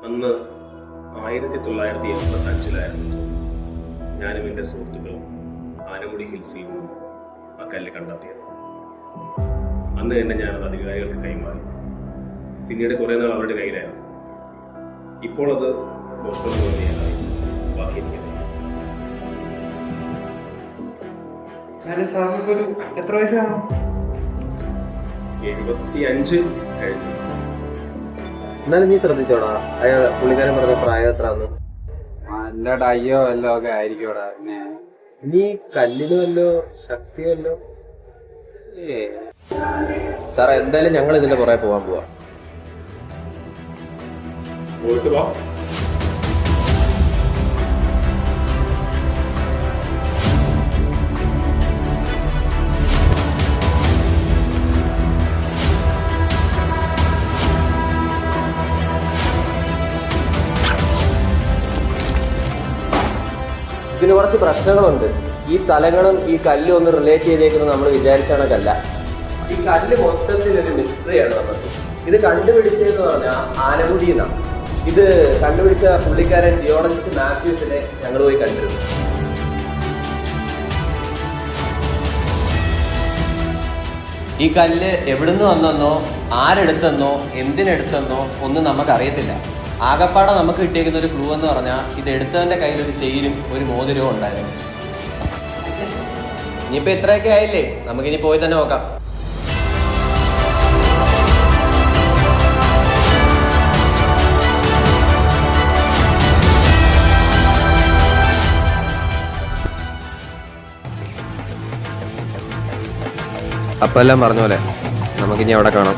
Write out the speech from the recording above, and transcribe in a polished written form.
അന്ന് 1985 ഞാനും എൻ്റെ സുഹൃത്തുക്കളും ആനമുടി ഹിൽസിൽ ആ കല്ല് കണ്ടെത്തിയത്. അന്ന് തന്നെ ഞാനത് അധികാരികൾക്ക് കൈമാറി. പിന്നീട് കുറേ നാൾ അവരുടെ കയ്യിലായിരുന്നു. ഇപ്പോൾ അത് മോഷണം തോന്നിയായി ബാക്കിയിരിക്കുന്നത്. എത്ര വയസ്സാണ്? 75 കഴിഞ്ഞു. എന്നാലും നീ ശ്രദ്ധിച്ചോടാ, പുള്ളിക്കാരൻ പറഞ്ഞ പ്രായം എത്ര? നല്ല അയ്യോ വല്ലോ ഒക്കെ ആയിരിക്കോടാ. പിന്നെ നീ കല്ലിന് വല്ലോ ശക്തി വല്ലോ? സാറേ, എന്തായാലും ഞങ്ങൾ ഇതിന്റെ പുറകെ പോവാൻ പോവാ. പോയിട്ട് വാ. ഇതിന് കുറച്ച് പ്രശ്നങ്ങളുണ്ട്. ഈ സ്ഥലങ്ങളും ഈ കല്ലും ഒന്ന് റിലേറ്റ് ചെയ്തേക്കുന്നത് നമ്മൾ വിചാരിച്ച കണക്കല്ല. ഈ കല്ല് മൊത്തത്തിലൊരു മിസ്റ്ററിയാണ് നമുക്ക്. ഇത് കണ്ടുപിടിച്ചതെന്ന് പറഞ്ഞാൽ ആനമുടി എന്നാണ്. ഇത് കണ്ടുപിടിച്ച പുള്ളിക്കാരൻ ജിയോളജിസ്റ്റ് മാത്യൂസിനെ ഞങ്ങൾ പോയി കണ്ടിരുന്നു. ഈ കല്ല് എവിടുന്ന് വന്നെന്നോ ആരെടുത്തെന്നോ എന്തിനെടുത്തെന്നോ ഒന്നും നമുക്കറിയത്തില്ല. ആകപ്പാടെ നമുക്ക് കിട്ടിയേക്കുന്ന ഒരു ക്ലൂ എന്ന് പറഞ്ഞാൽ ഇത് എടുത്തവൻ്റെ കയ്യിലൊരു ചെയിനും ഒരു മോതിരവും ഉണ്ടായിരുന്നു. ഇനിയിപ്പോൾ ഇത്രയൊക്കെ ആയില്ലേ, നമുക്കിനി പോയി തന്നെ നോക്കാം. അപ്പം എല്ലാം പറഞ്ഞ പോലെ നമുക്കിനി അവിടെ കാണാം.